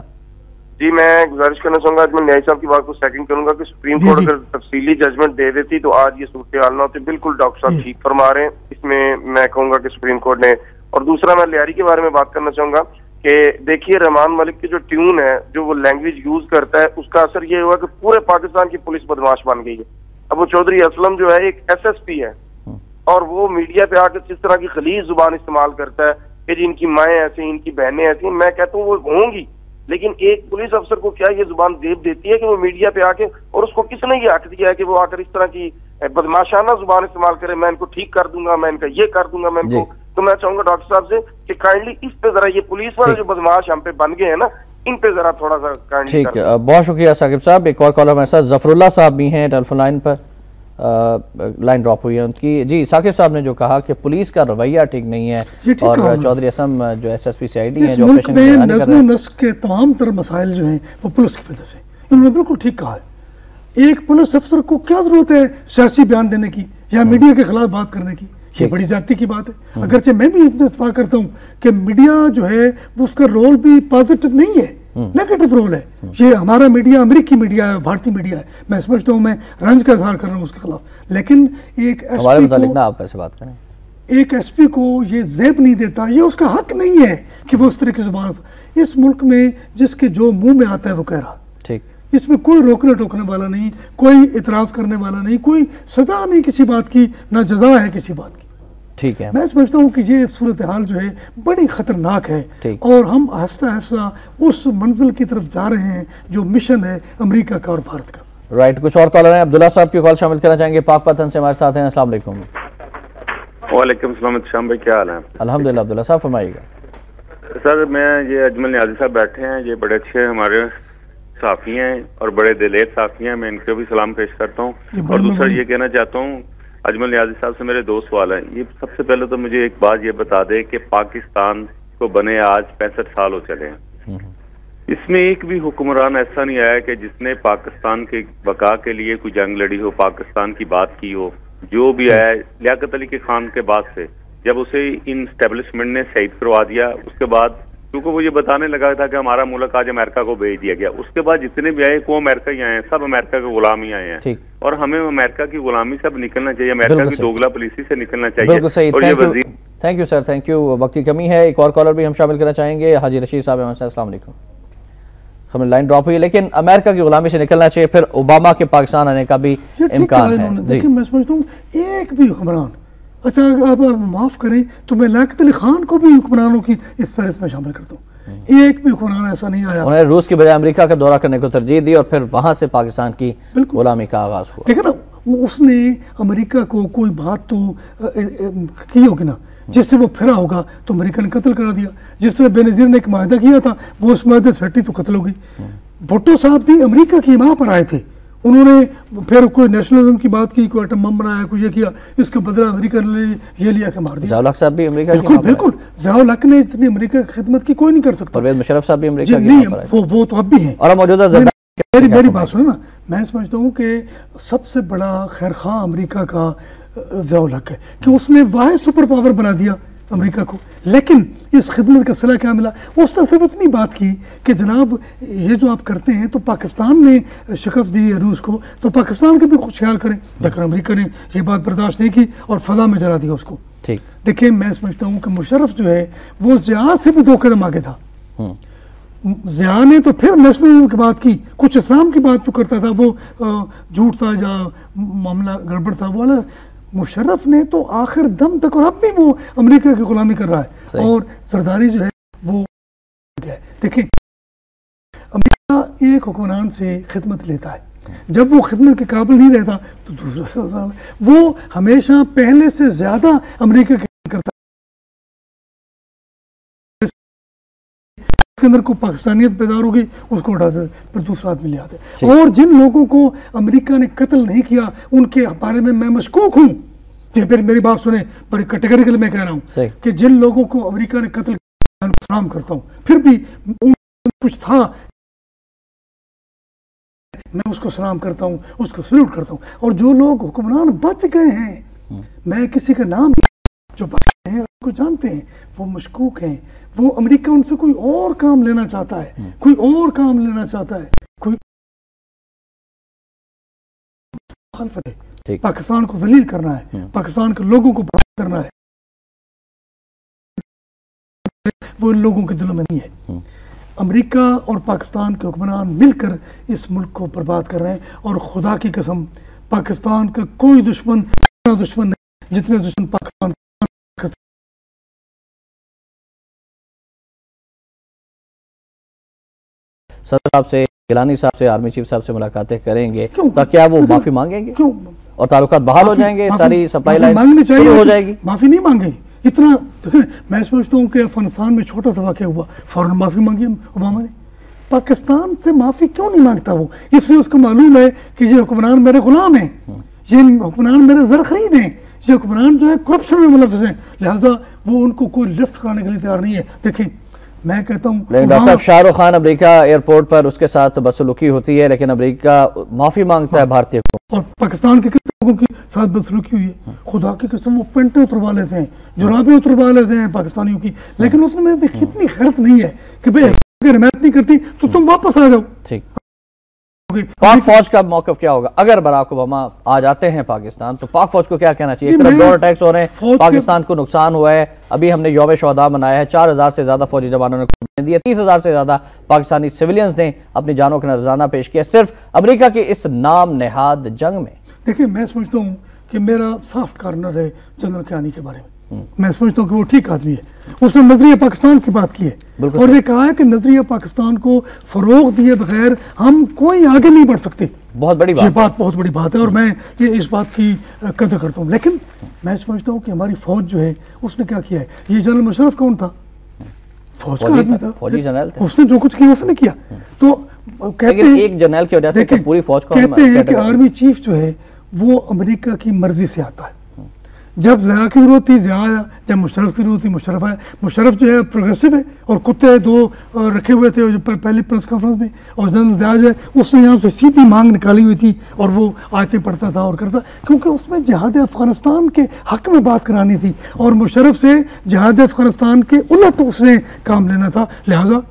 जी मैं गुजारिश करना चाहूंगा, आज मैं न्याय साहब की बात को सेकंड करूंगा कि सुप्रीम कोर्ट अगर तफसीली जजमेंट दे देती तो आज ये सूरत हाल ना होती। बिल्कुल डॉक्टर साहब ठीक फरमा रहे हैं, इसमें मैं कहूंगा कि सुप्रीम कोर्ट ने। और दूसरा मैं लियारी के बारे में बात करना चाहूंगा कि देखिए रहमान मलिक की जो ट्यून है, जो वो लैंग्वेज यूज करता है, उसका असर ये हुआ कि पूरे पाकिस्तान की पुलिस बदमाश बन गई है। अब वो चौधरी असलम जो है एक SSP है और वो मीडिया पे आकर जिस तरह की खलीज जुबान इस्तेमाल करता है कि जी इनकी माएँ ऐसी, इनकी बहनें ऐसी, मैं कहता हूँ वो होंगी, लेकिन एक पुलिस अफसर को क्या ये जुबान देव देती है कि वो मीडिया पे आके, और उसको किसने ये हक दिया है कि वो आकर इस तरह की बदमाशाना जुबान इस्तेमाल करे, मैं इनको ठीक कर दूंगा, मैं इनका ये कर दूंगा, मैं इनको। तो मैं चाहूंगा डॉक्टर साहब से कि काइंडली इस पे जरा ये पुलिस वाले जो बदमाश हम पे बन गए हैं ना, इन पे जरा थोड़ा सा काइंडली। ठीक है, बहुत शुक्रिया साकिब साहब। एक और कॉलर हमारे साथ जफरुल्लाह साहब भी हैं टेलीफोन लाइन पर, लाइन ड्रॉप हुई है उनकी। जी साकिब साहब ने जो कहा कि पुलिस का रवैया ठीक नहीं है और चौधरी असलम जो SSP CID हैं जो ऑपरेशन के तमाम तरह मसाइल जो हैं वो पुलिस की वजह से, इन्होंने बिल्कुल ठीक कहा है। एक पुलिस अफसर को क्या जरूरत है सियासी बयान देने की या मीडिया के खिलाफ बात करने की? ये बड़ी जाति की बात है। अगरचे मैं भी इत्तेफाक करता हूँ कि मीडिया जो है वो उसका रोल भी पॉजिटिव नहीं है, नेगेटिव रोल है। ये हमारा मीडिया अमेरिकी मीडिया है, भारतीय मीडिया है, मैं समझता हूँ, मैं रंज का इजहार कर रहा हूँ उसके खिलाफ। लेकिन एक एक SP को ये ज़ेब नहीं देता, ये उसका हक नहीं है कि वो उस तरह की जुबान। इस मुल्क में जिसके जो मुंह में आता है वो कह रहा, ठीक, इसमें कोई रोकने टोकने वाला नहीं, कोई इतराज करने वाला नहीं, कोई सजा नहीं किसी बात की, ना जजा है किसी बात की। ठीक है, मैं समझता हूँ कि ये सूरत हाल जो है बड़ी खतरनाक है और हम आहिस्ता आहिस्ता उस मंजिल की तरफ जा रहे हैं जो मिशन है अमेरिका का और भारत का। राइट, कुछ और कॉलर हैं। अब्दुल्ला साहब की कॉल शामिल करना चाहेंगे, पाकपतन से हमारे साथ हैं। अस्सलाम वालेकुम। वालेकुम सलाम शाम भाई, क्या हाल है? अल्हम्दुलिल्लाह। अब्दुल्ला साहब फरमाइएगा। सर मैं ये अजमल न्याजी साहब बैठे हैं, ये बड़े अच्छे हमारे साफी हैं और बड़े दिलेर साफी हैं, मैं इनको भी सलाम पेश करता हूँ। और दूसरा ये कहना चाहता हूँ अजमल न्याजी साहब से मेरे 2 सवाल हैं। ये सबसे पहले तो मुझे एक बात ये बता दे कि पाकिस्तान को बने आज 65 साल हो चले हैं, इसमें एक भी हुक्मरान ऐसा नहीं आया कि जिसने पाकिस्तान के बका के लिए कोई जंग लड़ी हो, पाकिस्तान की बात की हो। जो भी आया लियाकत अली के खान के बाद से, जब उसे इन स्टैब्लिशमेंट ने शहीद करवा दिया, उसके बाद क्योंकि वो ये बताने लगा था कि हमारा मुल्क आज अमेरिका को भेज दिया गया, उसके बाद जितने भी आए वो अमेरिका ही आए हैं, सब अमेरिका के गुलाम ही आए हैं। और हमें अमेरिका की गुलामी से निकलना चाहिए, अमेरिका की दोगला पॉलिसी से निकलना चाहिए। Thank you sir, thank you. वक्त की कमी है, एक और कॉलर भी हम शामिल करना चाहेंगे। हाजी रशीद साहब, अस्सलाम वालेकुम। हमें लाइन ड्रॉप हुई, लेकिन अमेरिका की गुलामी से निकलना चाहिए, फिर ओबामा के पाकिस्तान आने का भी इम्कान है। देखिए मैं समझता हूँ एक भी हुक्मरान, अच्छा आप माफ करें तो मैं लियाकत अली खान को भी हुक्मरानों की इस फहरिस्त में शामिल करता हूँ। एक भी हुक्मरान ऐसा नहीं आया। उन्होंने रूस की बजाय अमेरिका का दौरा करने को तरजीह दी और फिर वहां से पाकिस्तान की गुलामी का आगाज हुआ। देखा ना, उसने अमेरिका को कोई बात तो की होगी ना जिससे वो फिरा होगा तो अमेरिका ने कत्ल करा दिया। जिस तरह बेनज़ीर ने एक माहिदा किया था, वो उस माहिदे से हटी तो कत्ल हो गई। भुट्टो साहब भी अमेरिका की हिमायत पर आए थे, उन्होंने फिर कोई नेशनलिज्म की बात की, कोई एटम बम बनाया, कुछ ये किया, इसका बदला अमेरिका ने ये लिया के मार दिया। ज़िया-उल हक साहब भी अमेरिका बिल्कुल बिल्कुल, ज़िया-उल हक ने इतनी अमेरिका की खिदमत की कोई नहीं कर सकता। परवेज़ मुशर्रफ साहब भी अमेरिका की, वो तो अब भी हैं। और मौजूदा मेरी बात सुनो ना, मैं समझता हूँ कि सबसे बड़ा खैरखा अमेरिका का ज़िया-उल हक है कि उसने वाहिद सुपर पावर बना दिया अमेरिका को। लेकिन इस खिदमत का सिला क्या मिला? उसने सिर्फ इतनी बात की कि जनाब ये जो आप करते हैं तो पाकिस्तान ने शिकस्त दी है रूस को, तो पाकिस्तान का भी कुछ ख्याल करें। लेकिन अमेरिका ने ये बात बर्दाश्त नहीं की और फजा में जला दिया उसको। ठीक, देखिए मैं समझता हूँ कि मुशर्रफ जो है वो ज़िया से भी 2 कदम आगे था। ज़िया ने तो फिर नेशनलिज्म की बात की, कुछ इस्लाम की बात जो करता था वो झूठ था या मामला गड़बड़ था, वो वाला। मुशर्रफ ने तो आखिर दम तक, और अब भी वो अमेरिका की गुलामी कर रहा है और सरदारी जो है वो देखिए अमेरिका एक हुक्मरान से खिदमत लेता है, जब वो खिदमत के काबिल नहीं रहता तो दूसरा वो हमेशा पहले से ज्यादा अमेरिका की करता है। उसके अंदर को पाकिस्तानियत पैदा हो गई, उसको उठा दे, फिर दूसरा आदमी ले आते। और जिन लोगों को अमेरिका ने कत्ल नहीं किया उनके बारे में मैं मशकूक हूँ। ये फिर मेरी बात सुने, पर कैटेगरिकल मैं कह रहा हूँ कि जिन लोगों को अमेरिका ने कत्ल किया सलाम करता हूँ, फिर भी कुछ था मैं उसको सलाम करता हूँ, उसको सल्यूट करता हूँ। और जो लोग हुक्मरान बच गए हैं, मैं किसी का नाम जो बच गए हैं को जानते हैं, वो मशकूक हैं, वो अमेरिका उनसे कोई और काम लेना चाहता है, कोई और काम लेना चाहता है, कोई मुखालफत है, पाकिस्तान को जलील करना है, पाकिस्तान के लोगों को बर्बाद करना है, वो इन लोगों के दिलों में नहीं है। अमेरिका और पाकिस्तान के हुक्मरान मिलकर इस मुल्क को बर्बाद कर रहे हैं, और खुदा की कसम पाकिस्तान का कोई दुश्मन इतना दुश्मन नहीं जितने दुश्मन पाकिस्तान। सदर साहब से, गिलानी साहब से, आर्मी चीफ साहब से मुलाकातें करेंगे तो क्या वो माफी मांगेंगे? क्यों? और ताल्लुकात बहाल हो जाएंगे, सारी सप्लाई लाइन मांगनी चाहिए, हो जाएगी? माफी नहीं मांगेगी। इतना देखें, मैं समझता हूँ कि अफगानिस्तान में छोटा सा वाक़या हुआ, फौरन माफी मांगी ओबामा ने। पाकिस्तान से माफी क्यों नहीं मांगता वो? इसलिए उसको मालूम है कि ये हुक्मरान मेरे गुलाम हैं, ये हुक्मरान मेरे ज़र खरीद हैं, ये हुक्मरान जो है करप्शन में मुलव्वस हैं, लिहाजा वो उनको कोई लिफ्ट कराने के लिए तैयार नहीं है। देखें, मैं कहता हूँ डॉक्टर साहब, शाहरुख खान अमेरिका एयरपोर्ट पर उसके साथ बदसलूकी होती है, लेकिन अमेरिका माफी मांगता है भारतीय को, और पाकिस्तान के कितने लोगों के साथ बदसलूकी हुई है। खुदा की कसम वो पेंटें उतरवा लेते हैं, जुराबें उतरवा लेते हैं पाकिस्तानियों की, लेकिन उसमें इतनी खैरत नहीं है कि भाई अगर हिमायत नहीं करती तो तुम वापस आ जाओ। ठीक, पाक फौज का मौक़िफ़ क्या होगा अगर बराक ओबामा आ जाते हैं पाकिस्तान? तो पाक फौज को क्या कहना चाहिए? एक तरफ ड्रोन अटैक्स हो रहे हैं, पाकिस्तान को नुकसान हुआ है, अभी हमने यौम शोहदा मनाया है, 4000 से ज्यादा फौजी जवानों ने कुर्बानी दी है, 30,000 से ज्यादा पाकिस्तानी सिविलियंस ने अपनी जानों का नजराना पेश किया सिर्फ अमेरिका की इस नाम नेहाद जंग में। देखिए, मैं समझता हूँ कि मेरा सॉफ्ट कॉर्नर है जनरल कियानी के बारे में। मैं समझता हूँ कि वो ठीक आदमी है, उसने नजरिया पाकिस्तान की बात की है और ये कहा है कि नजरिया पाकिस्तान को फरोग दिए बगैर हम कोई आगे नहीं बढ़ सकते। बहुत बड़ी बात, ये बात बहुत बड़ी बात है और मैं ये इस बात की कदर करता हूँ। लेकिन मैं समझता हूँ कि हमारी फौज जो है उसने क्या किया है। ये जनरल मुशर्रफ कौन था? फौज का आदमी था, फौजी जनरल था, उसने जो कुछ किया उसने किया। तो कहते हैं एक जनरल की वजह से पूरी फौज को कहते हैं कि आर्मी चीफ जो है वो अमेरिका की मर्जी से आता है। जब ज़िया की जरूरत थी ज़िया आया, जब मुशर्रफ की जरूरत थी मुशर्रफ आया। मुशर्रफ जो है प्रोग्रेसिव है और कुत्ते दो रखे हुए थे जो पहली प्रेस कॉन्फ्रेंस में, और जनरल ज़िया जो है उसने यहाँ से सीधी मांग निकाली हुई थी और वो आयतें पढ़ता था और करता, क्योंकि उसमें जिहाद अफगानिस्तान के हक में बात करानी थी और मुशर्रफ से जिहाद अफगानिस्तान के उलट उसने काम लेना था, लिहाजा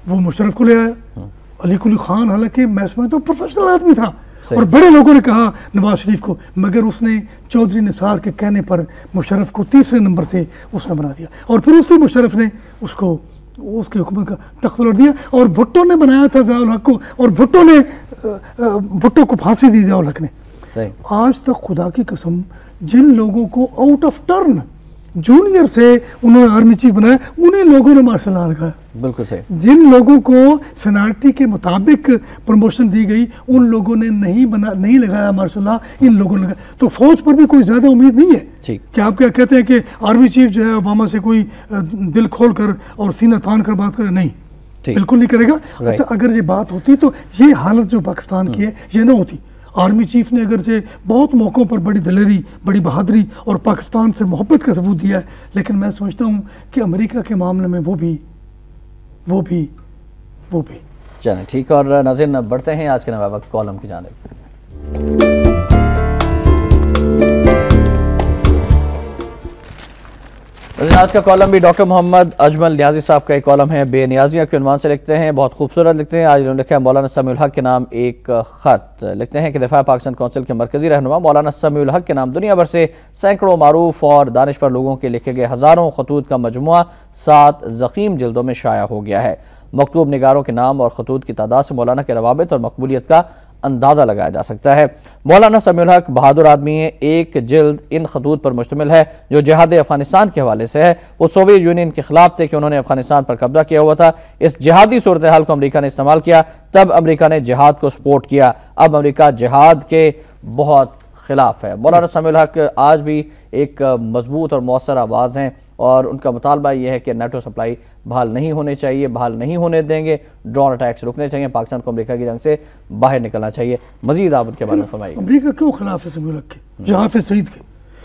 वो मुशर्रफ को ले आया। अली कुली खान हालांकि मैं समझता हूँ प्रोफेशनल आदमी था और बड़े लोगों ने कहा नवाज शरीफ को, मगर उसने चौधरी निसार के कहने पर मुशर्रफ को तीसरे नंबर से उसने बना दिया और फिर उससे मुशर्रफ ने उसको उसके हुकूमत का तख्त उलट दिया और भुट्टो ने बनाया था ज़ियाउल हक को और भुट्टो को फांसी दी ज़ियाउल हक ने। आज तक खुदा की कसम जिन लोगों को आउट ऑफ टर्न जूनियर से उन्होंने आर्मी चीफ बनाया उन्हीं लोगों ने मार्शल लॉ लगाया। बिल्कुल सही। जिन लोगों को सीनियरिटी के मुताबिक प्रमोशन दी गई उन लोगों ने नहीं लगाया मार्शल लॉ, इन लोगों ने लगाया। तो फौज पर भी कोई ज्यादा उम्मीद नहीं है कि आप क्या कहते हैं कि आर्मी चीफ जो है ओबामा से कोई दिल खोल कर और सीना थान कर बात करे, नहीं, बिल्कुल नहीं करेगा। अच्छा, अगर ये बात होती तो ये हालत जो पाकिस्तान की है ये ना होती। आर्मी चीफ ने अगर से बहुत मौक़ों पर बड़ी दिलेरी, बड़ी बहादुरी और पाकिस्तान से मोहब्बत का सबूत दिया है, लेकिन मैं समझता हूँ कि अमेरिका के मामले में वो भी चलें ठीक। और नाज़रीन बढ़ते हैं आज के नवा वक्त कॉलम की जानिब। आज का कॉलम भी डॉक्टर मोहम्मद अजमल नियाजी साहब का एक कॉलम है, बेनियाजियाँ के उन्वान से लिखते हैं, बहुत खूबसूरत लिखते हैं। आज उन्होंने लिखा है मौलाना समीउल हक के नाम एक ख़त, लिखते हैं कि दिफा पाकिस्तान कौंसिल के मरकजी रहनुमा मौलाना समीउल हक के नाम दुनिया भर से सैकड़ों मारूफ और दानिश्वर लोगों के लिखे गए हज़ारों खतूत का मजमुआ 7 ज़ख़ीम जिल्दों में शाया हो गया है। मकतूब निगारों के नाम और खतूत की तादाद से मौलाना के रवाबित और मकबूलियत का अंदाज़ा लगाया जा सकता है। मौलाना समीउल हक बहादुर आदमी है। एक जिल्द इन खतूत पर मुश्तमिल है जो जिहाद अफगानिस्तान के हवाले से है। वो सोवियत यूनियन के खिलाफ थे कि उन्होंने अफगानिस्तान पर कब्जा किया हुआ था। इस जिहादी सूरत हाल को अमरीका ने इस्तेमाल किया, तब अमरीका ने जिहाद को सपोर्ट किया। अब अमरीका जिहाद के बहुत खिलाफ है। मौलाना समीउल हक आज भी एक मजबूत और मौसर आवाज़ हैं और उनका मुतालबा यह है कि नेटो सप्लाई बहाल नहीं होने चाहिए, बहाल नहीं होने देंगे, ड्रोन अटैक्स रुकने चाहिए, पाकिस्तान को अमेरिका की जंग से बाहर निकलना चाहिए। मजीद आप उनके बारे में फरमाइए। अमेरिका क्यों खिलाफ है समीउल हक के, जो हाफिज सईद के?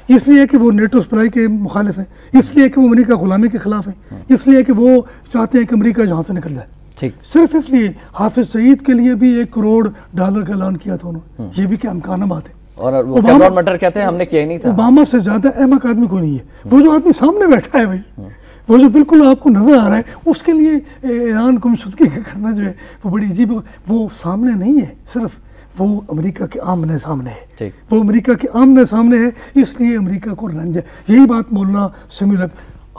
इसलिए कि वो नेटो सप्लाई के मुखालिफ हैं, इसलिए कि वो अमेरिका गुलामी के खिलाफ हैं, इसलिए कि वो चाहते हैं कि अमेरिका जहाँ से निकल जाए। ठीक, सिर्फ इसलिए हाफिज सईद के लिए भी $1 करोड़ का ऐलान किया था उन्होंने, ये भी क्या अमकाना बात है। और वो कैमरॉन मटर कहते हैं हमने किया ही नहीं था। ओबामा से ज्यादा अहमक आदमी कोई नहीं है। वो जो आदमी सामने बैठा है भाई, वो जो बिल्कुल आपको नजर आ रहा है, उसके लिए ईरान को शुदगी करना जो है वो बड़ी अजीब। वो सामने नहीं है, सिर्फ वो अमेरिका के आमने सामने है। वो अमेरिका के आमने सामने है, इसलिए अमेरिका को रंज है। यही बात मौलाना समीउल हक,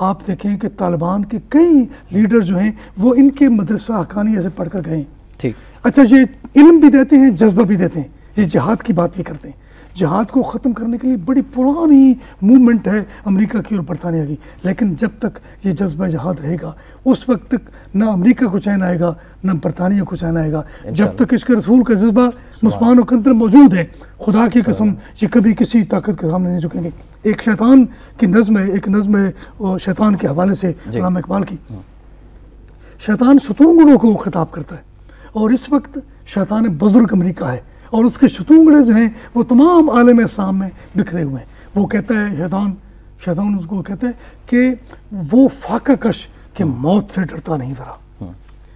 आप देखें कि तालिबान के कई लीडर जो हैं वो इनके मदरसा हकानिया से पढ़कर गए। ठीक, अच्छा, ये इल्म भी देते हैं, जज्बा भी देते हैं, ये जिहाद की बात भी करते हैं। जिहाद को ख़त्म करने के लिए बड़ी पुरानी मूवमेंट है अमेरिका की और बरतानिया की, लेकिन जब तक ये जज्बा जिहाद रहेगा उस वक्त तक ना अमेरिका को चैन आएगा ना बरतानिया को चैन आएगा। जब तक इसके रसूल का जज्बा मुसलमानों के अंदर मौजूद है, खुदा की कसम ये कभी किसी ताकत के सामने नहीं झुकेंगे। एक शैतान की नज़्म है, एक नज़्म है शैतान के हवाले से अल्लामा इकबाल की। शैतान शतूंगड़ों को खिताब करता है और इस वक्त शैतान बुजुर्ग अमेरिका है और उसके शतूंगड़े जो हैं वो तमाम आलम इस्लाम में बिखरे हुए हैं। वो कहता है शैतान उसको कहता है कि वो फाका कश के मौत से डरता नहीं जरा,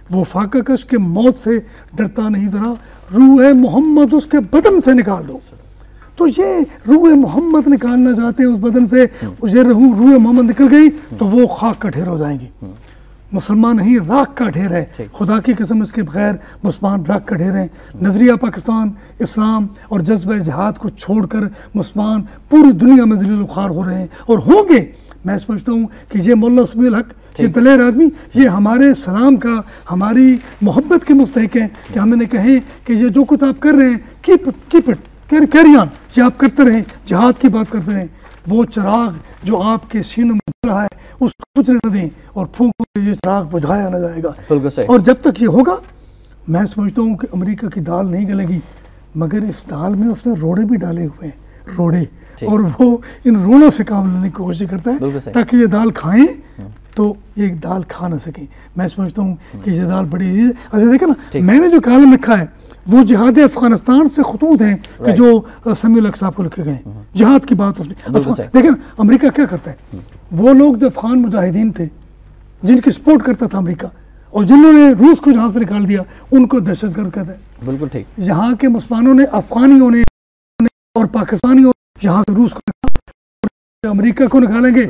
वो फाका कश के मौत से डरता नहीं जरा, रूह मोहम्मद उसके बदन से निकाल दो। तो ये रूह मोहम्मद निकालना चाहते हैं उस बदन से, ये रूह मोहम्मद निकल गई तो वो खाक का ढेर हो जाएंगी। मुसलमान नहीं, राख का ढेर है। खुदा की कसम इसके बगैर मुसलमान राख का ढेर है। नजरिया पाकिस्तान, इस्लाम और जज्बा जिहाद को छोड़कर मुसलमान पूरी दुनिया में ज़लील ख़ार हो रहे हैं और होंगे। मैं समझता हूँ कि ये मौलाना समीउल हक, ये दलेर आदमी, ये हमारे सलाम का, हमारी मोहब्बत के मुस्तहिक हैं कि हम इन्हें कहें कि ये जो कुछ आप कर रहे हैं कीप इट कैरी ऑन, ये आप करते रहें, जिहाद की बात करते रहें। वो चिराग जो आपके सीने में जल रहा है उसको बुझने न दें और फूंको, ये चिराग बुझाया न जाएगा। और जब तक ये होगा, मैं समझता हूँ कि अमेरिका की दाल नहीं गलेगी, मगर इस दाल में उसने रोड़े भी डाले हुए हैं, रोड़े, और वो इन रोड़ों से काम लेने की कोशिश करता है ताकि ये दाल खाएं तो ये दाल खा ना सकें। मैं समझता हूँ कि ये दाल बड़ी चीज़ है। अच्छा देखे ना, मैंने जो कॉलम लिखा है वो जिहाद अफगानिस्तान से खतूत हैं कि जो समीउल हक साहब को लिखे गए, जिहाद की बात उसने। देखें ना अमेरिका क्या करता है, वो लोग जो अफगान मुजाहिदीन थे जिनकी सपोर्ट करता था अमेरिका और जिन्होंने रूस को जहाँ से निकाल दिया, उनको दहशतगर्द कहता है। बिल्कुल ठीक। यहाँ के मुसलमानों ने, अफगानियों ने और पाकिस्तानियों यहाँ से रूस को निकाला, अमेरिका को निकालेंगे।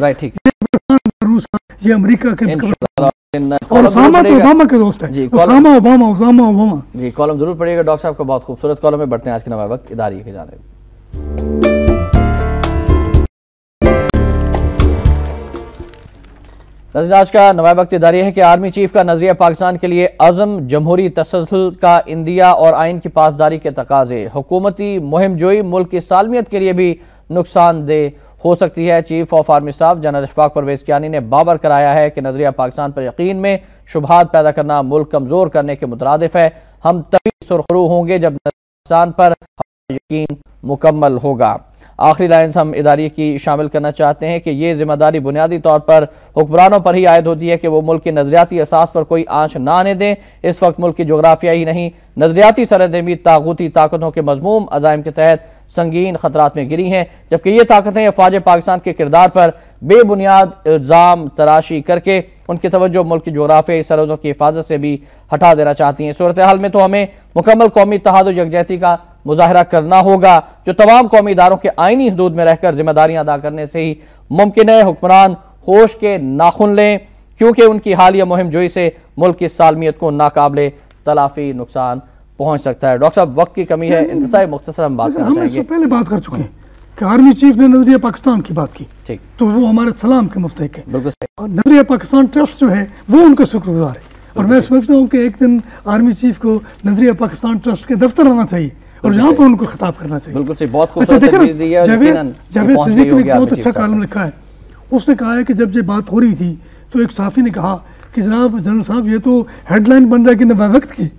रूस का, ये अमेरिका के और ओबामा तो ओबामा के दोस्त है, ओबामा जी। कॉलम जरूर पढ़िएगा डॉक्टर साहब का, बहुत खूबसूरत कॉलम में। बढ़ते हैं आज के नवा वक्त इदारे की जानिब। आज का नवा वक्त इदारे है कि आर्मी चीफ का नजरिया पाकिस्तान के लिए अज़म, जमहूरी तसलसल का इंदिया और आइन की पासदारी के तकाजे, हुकूमती मुहिम जोई मुल्क की सालमियत के लिए भी नुकसानदेह हो सकती है। Chief of army staff general Ishfaq Parvez Kayani ने बाबर कराया है कि नजरिया पाकिस्तान पर यकीन में शुबहात पैदा करना मुल्क कमजोर करने के मुतरादिफ है। हम तभी सुरखरू होंगे जब पाकिस्तान पर यकीन मुकम्मल होगा। आखिरी लाइन्स हम इदारे की शामिल करना चाहते हैं कि ये जिम्मेदारी बुनियादी तौर पर हुक्मरानों पर ही आयद होती है कि वो मुल्क की नजरियाती असास पर कोई आंच ना आने दें। इस वक्त मुल्क की जोग्राफिया ही नहीं, नजरियाती सरहदें भी तागूती ताकतों के मजमूम अजाइम के तहत संगीन खतरात में गिरी हैं, जबकि ये ताकतें अफवाज पाकिस्तान के किरदार पर बेबुनियाद इल्ज़ाम तराशी करके उनकी तवज्जो मुल्क की जोग्राफियाई सरहदों की हिफाजत से भी हटा देना चाहती हैं। सूरत हाल में तो हमें मुकम्मल कौमी इत्तेहाद और यकजहती का मुजाहरा करना होगा, जो तमाम कौमी इदारों के आईनी हदूद में रहकर जिम्मेदारियां अदा करने से ही मुमकिन है। हुक्मरान होश के नाखुन लें, क्योंकि उनकी हालिया मुहिम जोई से मुल्क की सालमियत को नाकाबिले तलाफी नुकसान पहुंच सकता है। डॉक्टर साहब, वक्त की कमी है, इंतसाई मुख्तसर हम बात करना चाहेंगे। पहले बात कर चुके हैं कि आर्मी चीफ ने नजरिया पाकिस्तान की बात की, ठीक, तो वो हमारे सलाम के मुस्तहिक है। बिल्कुल सही। और नजरिया पाकिस्तान ट्रस्ट जो है वो उनका शुक्रगुजार है, और मैं समझता हूँ कि एक दिन आर्मी चीफ को नजरिया पाकिस्तान ट्रस्ट के दफ्तर आना चाहिए और यहाँ पर उनको खिताब करना चाहिए। बिल्कुल सही, बहुत अच्छा देखिए ना, जावेद सिद्दीकी ने बहुत अच्छा कॉलम लिखा है। उसने कहा है कि जब ये बात हो रही थी तो एक साफी ने कहा कि जनाब जनरल साहब, ये तो हेडलाइन बन जाएगी नवा वक्त की।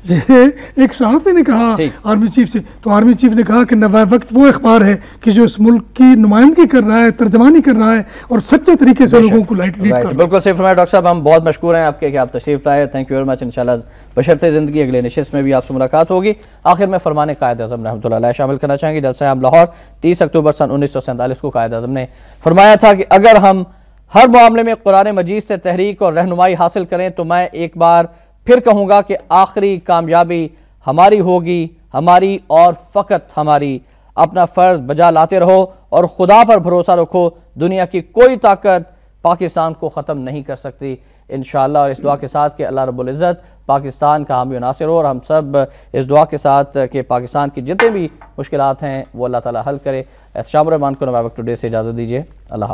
ये एक सहाफ़ी ने कहा आर्मी चीफ से, तो आर्मी चीफ ने कहा कि नवा वक्त वो अखबार है कि जो इस मुल्क की नुमाइंदगी कर रहा है, तर्जमानी कर रहा है और सच्चे तरीके से लोगों को लीड कर रहा है। बिल्कुल सही फरमाया डॉक्टर साहब, हम बहुत मशकूर हैं आपके कि आप तशरीफ लाए। Thank you very much. इंशाल्लाह बशर्ते ज़िंदगी अगले नशिस्त में भी आपसे मुलाकात होगी। आखिर में फरमाने कायद आज़म रहमतुल्लाह अलैह शामिल करना चाहेंगे। जलसा आम लाहौर 30 अक्टूबर सन 1947 को कायद आज़म ने फरमाया था कि अगर हम हर मामले में कुरान मजीद से तहरीक और रहनुमाई हासिल करें तो मैं एक बार फिर कहूँगा कि आखिरी कामयाबी हमारी होगी, हमारी और फ़कत हमारी। अपना फ़र्ज बजा लाते रहो और खुदा पर भरोसा रखो। दुनिया की कोई ताकत पाकिस्तान को ख़त्म नहीं कर सकती इंशाअल्लाह। और इस दुआ के साथ कि अल्लाह रब्बुल इज़्ज़त पाकिस्तान का हामी नासिर हो, और हम सब इस दुआ के साथ कि पाकिस्तान की जितने भी मुश्किलात हैं वो अल्लाह ताला हल करे। एहतशाम रहमान को नवाब टुडे से इजाज़त दीजिए। अल्लाह।